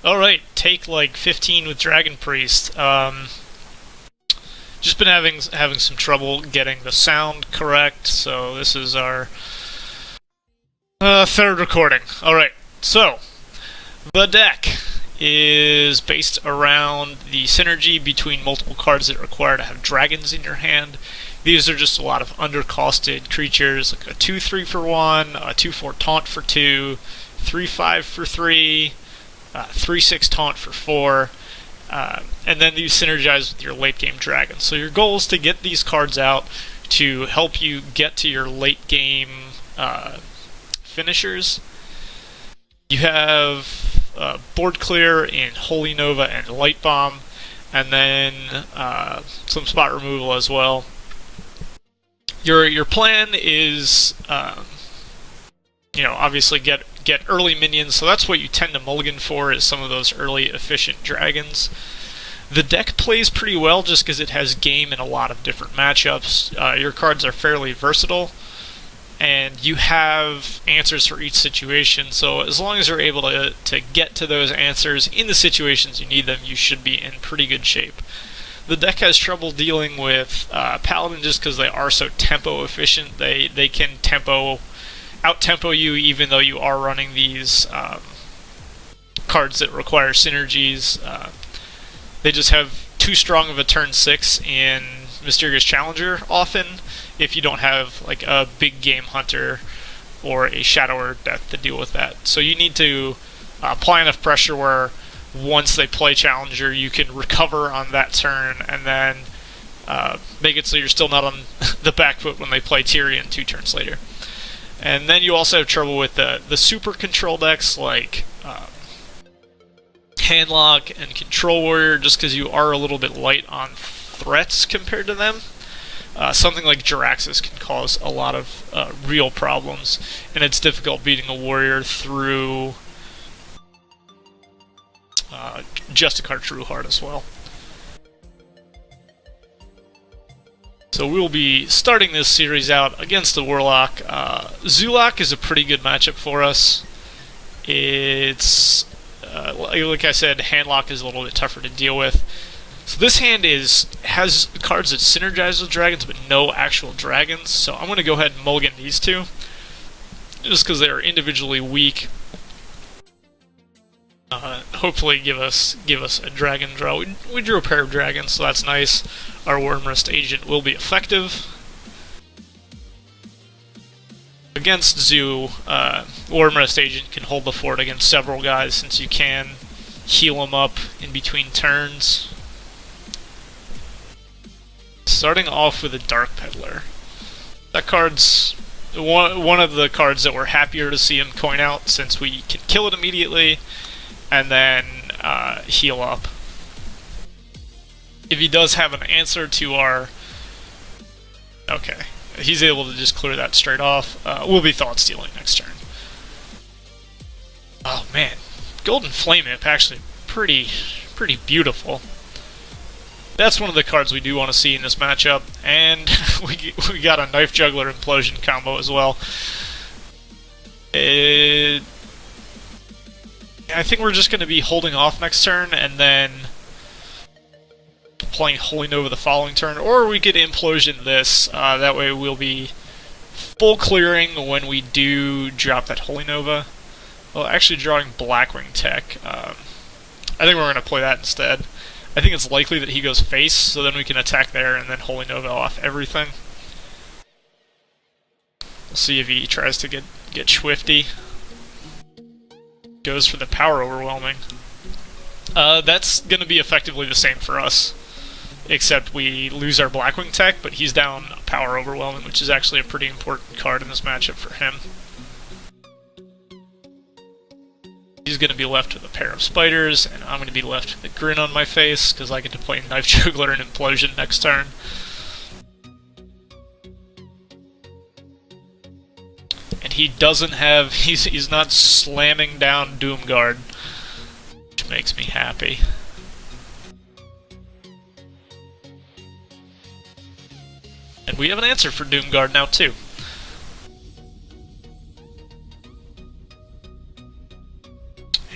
Alright, take like 15 with Dragon Priest. Just been having some trouble getting the sound correct, so this is our third recording. Alright, so the deck is based around the synergy between multiple cards that require to have dragons in your hand. These are just a lot of undercosted creatures, like a 2/3 for 1, a 2/4 taunt for 2, 3/5 for 3, 3/6 taunt for 4, and then these synergize with your late game dragons. So your goal is to get these cards out to help you get to your late game finishers. You have board clear in Holy Nova and Light Bomb, and then some spot removal as well. Your plan is, obviously get early minions. So that's what you tend to mulligan for, is some of those early efficient dragons. The deck plays pretty well just because it has game in a lot of different matchups. Your cards are fairly versatile, and you have answers for each situation, so as long as you're able to get to those answers in the situations you need them, you should be in pretty good shape. The deck has trouble dealing with paladin just because they are so tempo efficient. They can out-tempo you even though you are running these cards that require synergies. They just have too strong of a turn 6 in Mysterious Challenger often, if you don't have like a big game hunter or a shadower death to deal with that. So you need to apply enough pressure where once they play Challenger, you can recover on that turn and then make it so you're still not on the back foot when they play Tyrion 2 turns later. And then you also have trouble with the super control decks like Handlock and Control Warrior, just because you are a little bit light on threats compared to them. Something like Jiraxis can cause a lot of real problems, and it's difficult beating a warrior through Justicar Trueheart as well. So we will be starting this series out against the Warlock. Zulak is a pretty good matchup for us. It's, like I said, Handlock is a little bit tougher to deal with. So this hand has cards that synergize with dragons, but no actual dragons. So I'm going to go ahead and mulligan these two, just because they are individually weak. Hopefully give us a dragon draw. We drew a pair of dragons, so that's nice. Our Wormrest Agent will be effective. Against Zoo, Wormrest Agent can hold the fort against several guys, since you can heal them up in between turns. Starting off with a Dark Peddler. That card's one of the cards that we're happier to see him coin out, since we can kill it immediately and then heal up. If he does have an answer to our... Okay, he's able to just clear that straight off. We'll be Thought Stealing next turn. Oh man, Golden Flame Imp actually pretty beautiful. That's one of the cards we do want to see in this matchup, and we got a Knife Juggler Implosion combo as well. I think we're just going to be holding off next turn and then playing Holy Nova the following turn, or we could Implosion this. That way we'll be full clearing when we do drop that Holy Nova. Well, actually drawing Blackwing Tech. I think we're going to play that instead. I think it's likely that he goes face, so then we can attack there and then Holy Nova off everything. We'll see if he tries to get swifty. Goes for the Power Overwhelming. That's going to be effectively the same for us, except we lose our Blackwing Tech, but he's down Power Overwhelming, which is actually a pretty important card in this matchup for him. He's going to be left with a pair of spiders, and I'm going to be left with a grin on my face, because I get to play Knife Juggler and Implosion next turn. And he doesn't have... He's not slamming down Doomguard, which makes me happy. And we have an answer for Doomguard now, too.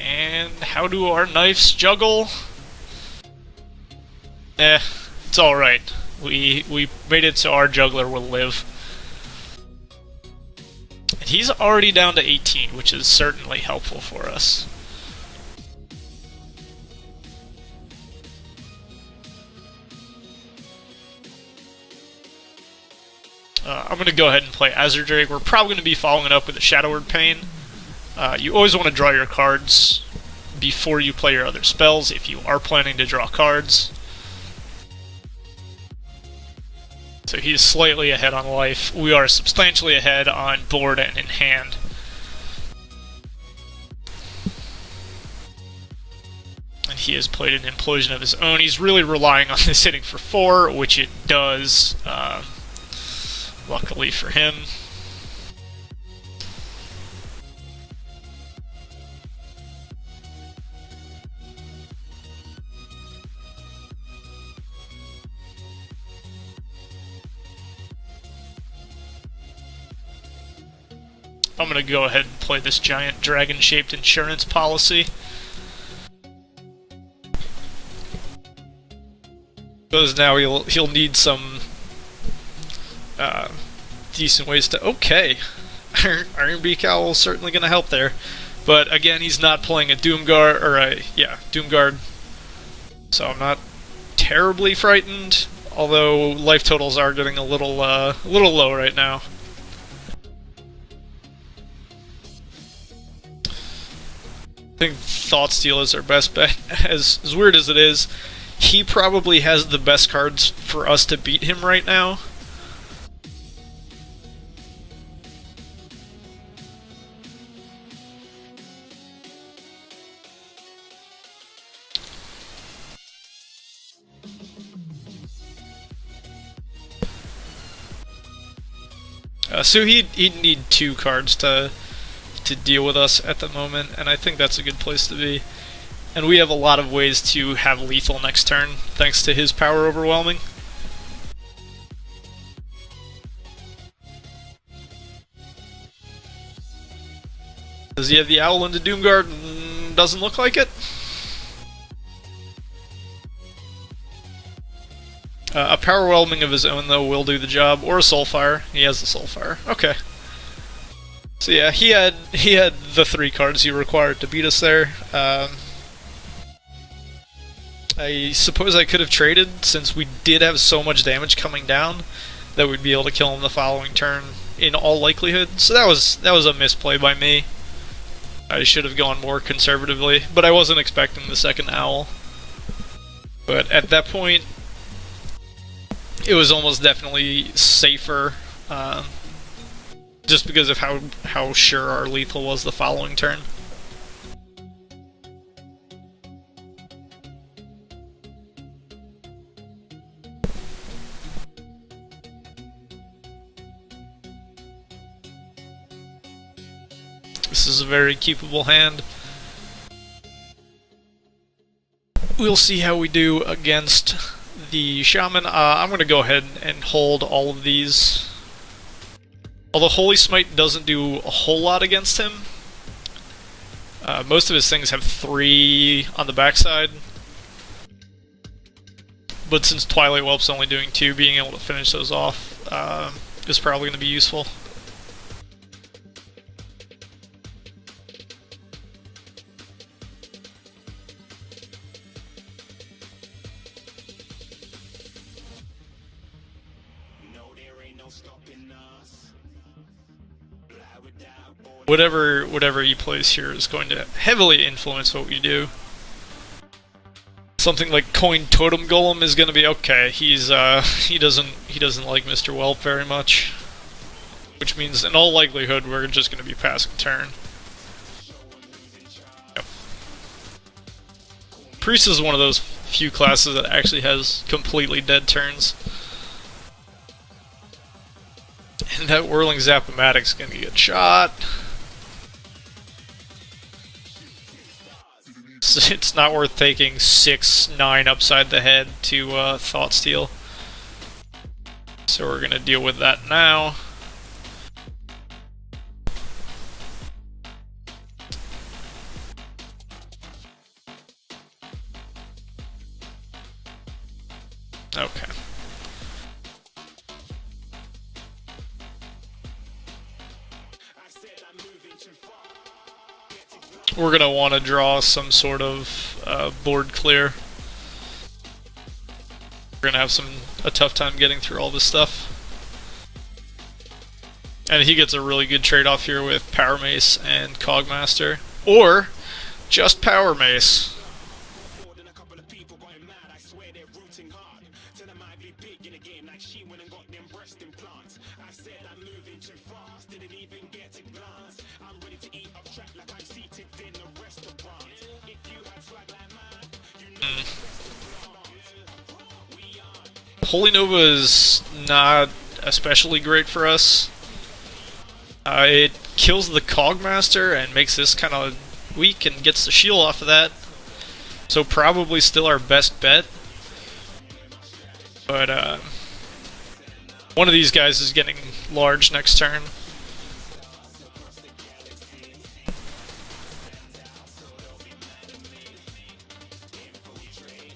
And how do our knives juggle? It's alright. We made it so our juggler will live. And he's already down to 18, which is certainly helpful for us. I'm going to go ahead and play Azure Drake. We're probably going to be following it up with a Shadowward Pain. You always want to draw your cards before you play your other spells if you are planning to draw cards. So he's slightly ahead on life. We are substantially ahead on board and in hand. And he has played an Implosion of his own. He's really relying on this hitting for 4, which it does, luckily for him. I'm going to go ahead and play this giant dragon-shaped insurance policy. Because now he'll need some decent ways to... Okay, Iron Beak Owl is certainly going to help there. But again, he's not playing a Doomguard, or a, Doomguard. So I'm not terribly frightened, although life totals are getting a little low right now. I think Thoughtsteal is our best bet. As weird as it is, he probably has the best cards for us to beat him right now. So he'd need 2 cards to deal with us at the moment, and I think that's a good place to be. And we have a lot of ways to have lethal next turn, thanks to his power overwhelming. Does he have the Owl into Doomguard? Doesn't look like it. A power overwhelming of his own, though, will do the job, or a Soulfire. He has the Soulfire. Okay. So yeah, he had the 3 cards he required to beat us there. I suppose I could have traded, since we did have so much damage coming down that we'd be able to kill him the following turn in all likelihood. So that was a misplay by me. I should have gone more conservatively, but I wasn't expecting the second Owl. But at that point, it was almost definitely safer. Just because of how sure our lethal was the following turn. This is a very keepable hand. We'll see how we do against the Shaman. I'm going to go ahead and hold all of these. Although Holy Smite doesn't do a whole lot against him. Most of his things have 3 on the backside. But since Twilight Whelp's only doing 2, being able to finish those off is probably going to be useful. Whatever he plays here is going to heavily influence what we do. Something like Coin Totem Golem is going to be okay. He doesn't like Mr. Whelp very much, which means in all likelihood we're just going to be passing turn. Yep. Priest is one of those few classes that actually has completely dead turns. And that Whirling Zap-O-Matic's going to get shot. It's not worth taking 6-9 upside the head to Thoughtsteal. So we're going to deal with that now. Okay. We're gonna want to draw some sort of board clear. We're gonna have a tough time getting through all this stuff. And he gets a really good trade-off here with Power Mace and Cogmaster. Or just Power Mace. Holy Nova is not especially great for us. It kills the Cogmaster and makes this kind of weak and gets the shield off of that. So probably still our best bet. But one of these guys is getting large next turn.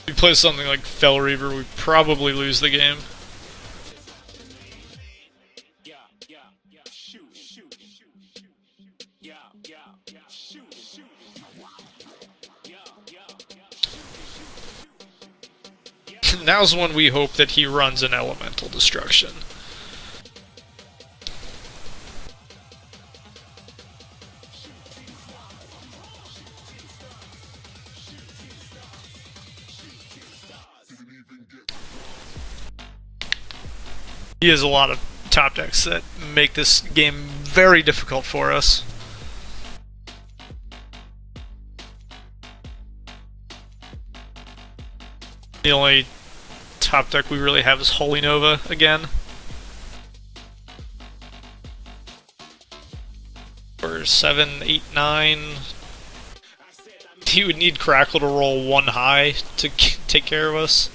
If we play something like Fel Reaver, we probably lose the game. Now's when we hope that he runs an Elemental Destruction. He has a lot of top decks that make this game very difficult for us. The only top deck we really have is Holy Nova again. For 7, 8, 9. He would need Crackle to roll 1 high to take care of us.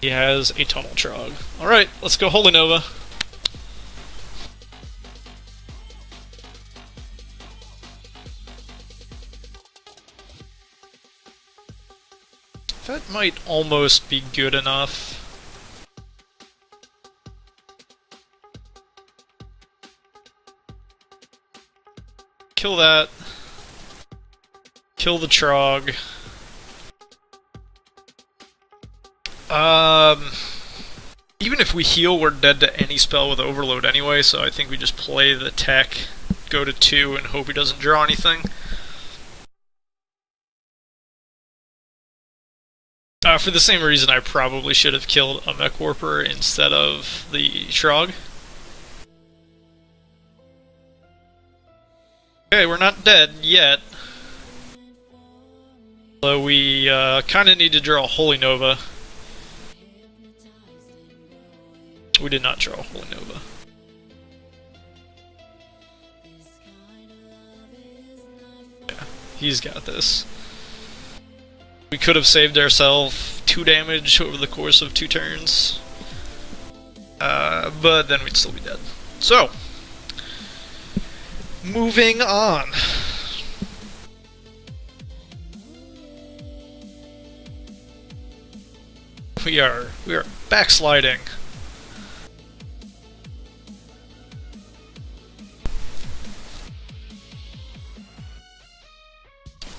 He has a Tunnel Trog. Alright, let's go Holy Nova. That might almost be good enough. Kill that. Kill the Trog. Even if we heal, we're dead to any spell with Overload anyway, so I think we just play the tech, go to 2, and hope he doesn't draw anything. For the same reason, I probably should have killed a Mech Warper instead of the Trog. Okay, we're not dead yet. Although we kind of need to draw a Holy Nova. We did not draw a Holy Nova. Yeah, he's got this. We could have saved ourselves 2 damage over the course of 2 turns. But then we'd still be dead. So, moving on. We are backsliding.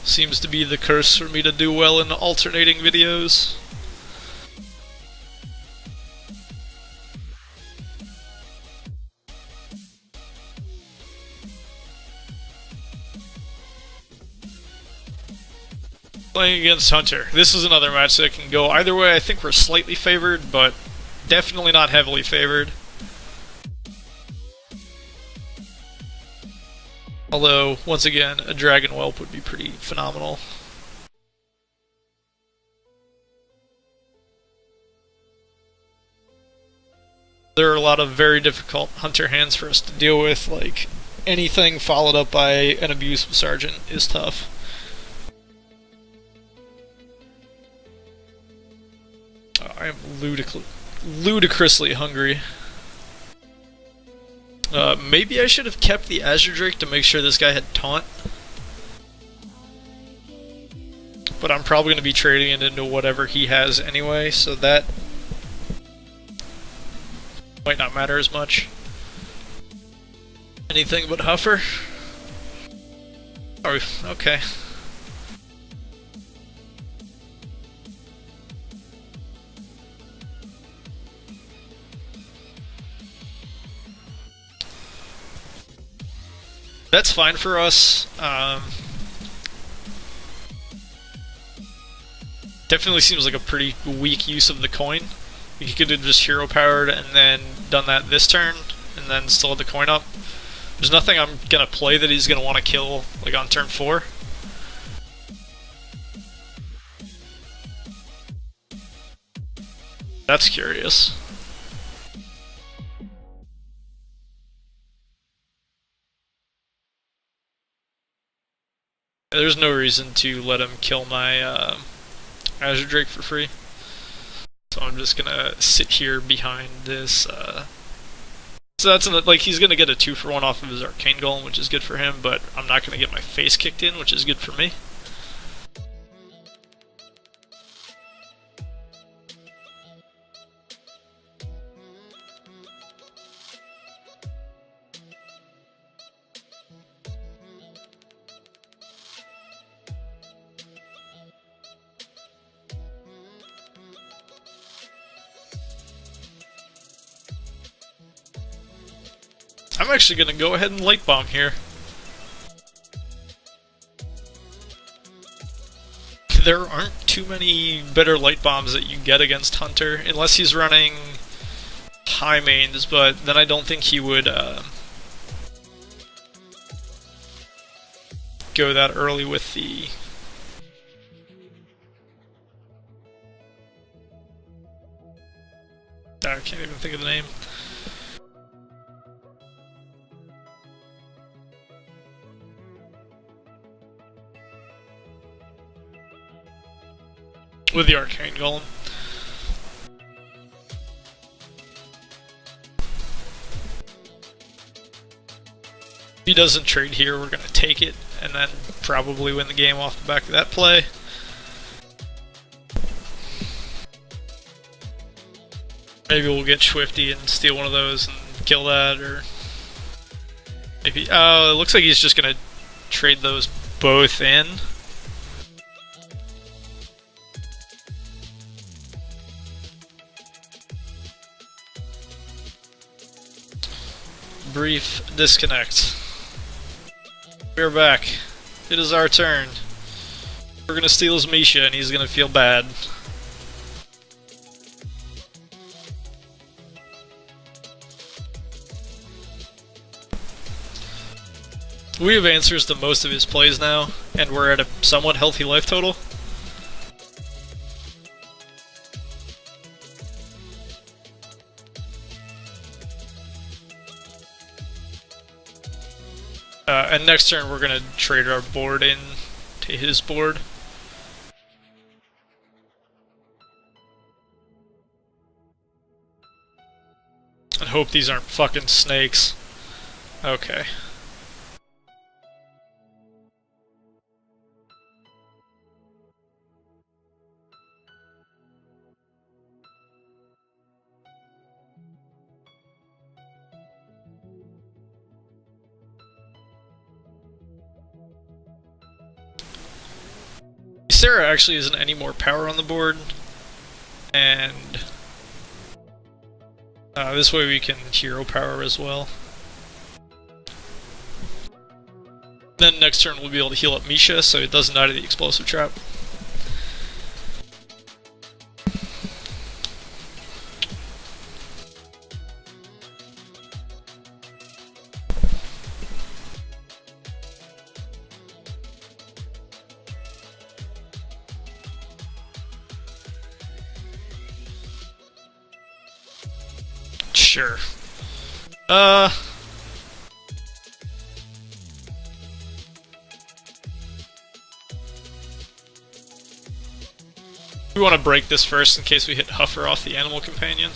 Seems to be the curse for me to do well in alternating videos. Playing against Hunter. This is another match that can go either way. I think we're slightly favored, but definitely not heavily favored. Although, once again, a Dragon Whelp would be pretty phenomenal. There are a lot of very difficult Hunter hands for us to deal with, like anything followed up by an Abusive Sergeant is tough. I am ludicrously hungry. Maybe I should have kept the Azure Drake to make sure this guy had Taunt. but I'm probably going to be trading it into whatever he has anyway, so that might not matter as much. Anything but Huffer? Oh, okay. That's fine for us. Definitely seems like a pretty weak use of the coin. He could have just hero powered and then done that this turn, and then still had the coin up. There's nothing I'm gonna play that he's gonna want to kill like on turn 4. That's curious. There's no reason to let him kill my Azure Drake for free. So I'm just gonna sit here behind this. So that's like he's gonna get a 2-for-1 off of his Arcane Golem, which is good for him, but I'm not gonna get my face kicked in, which is good for me. I'm actually going to go ahead and Light Bomb here. There aren't too many better Light Bombs that you get against Hunter, unless he's running high mains, but then I don't think he would go that early with the... I can't even think of the name. With the Arcane Golem. If he doesn't trade here, we're going to take it, and then probably win the game off the back of that play. Maybe we'll get Swifty and steal one of those and kill that, or... maybe... oh, it looks like he's just going to trade those both in. Brief disconnect. We're back. It is our turn. We're gonna steal his Misha and he's gonna feel bad. We have answers to most of his plays now, and we're at a somewhat healthy life total. And next turn we're gonna trade our board in to his board. And hope these aren't fucking snakes. Okay. Sarah actually isn't any more power on the board, and this way we can hero power as well. Then next turn we'll be able to heal up Misha so it doesn't die to the explosive trap. Sure. We want to break this first in case we hit Huffer off the Animal Companion.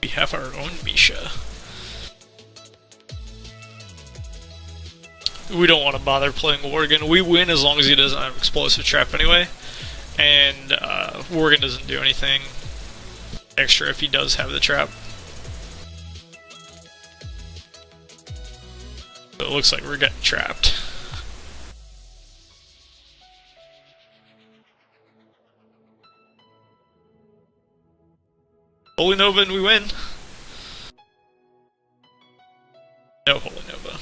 We have our own Misha. We don't want to bother playing Worgen. We win as long as he doesn't have explosive trap anyway. And Worgen doesn't do anything extra if he does have the trap. So it looks like we're getting trapped. Holy Nova and we win. No Holy Nova.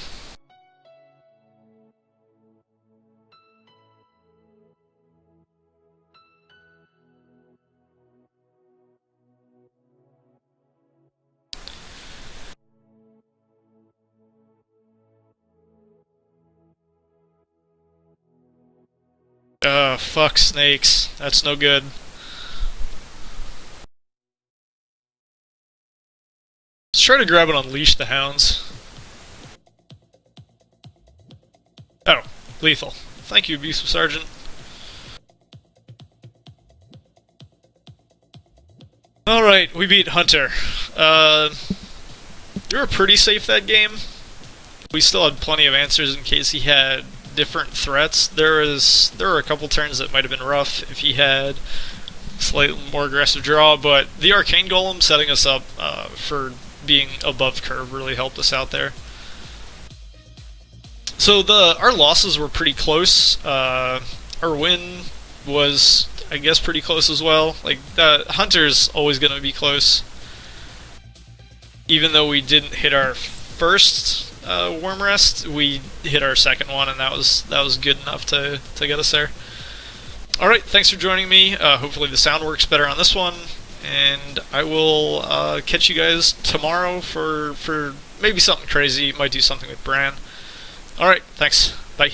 Fuck snakes. That's no good. Let's try to grab and unleash the hounds. Oh, lethal. Thank you, Abusive Sergeant. Alright, we beat Hunter. We were pretty safe that game. We still had plenty of answers in case he had different threats. There were a couple turns that might have been rough if he had slightly more aggressive draw, but the Arcane Golem setting us up for being above curve really helped us out there. So our losses were pretty close. Our win was, I guess, pretty close as well. Like, Hunter's always going to be close. Even though we didn't hit our first Worm Rest, we hit our second one, and that was good enough to get us there. Alright, thanks for joining me. Hopefully the sound works better on this one, and I will catch you guys tomorrow for maybe something crazy. Might do something with Bran. Alright, thanks. Bye.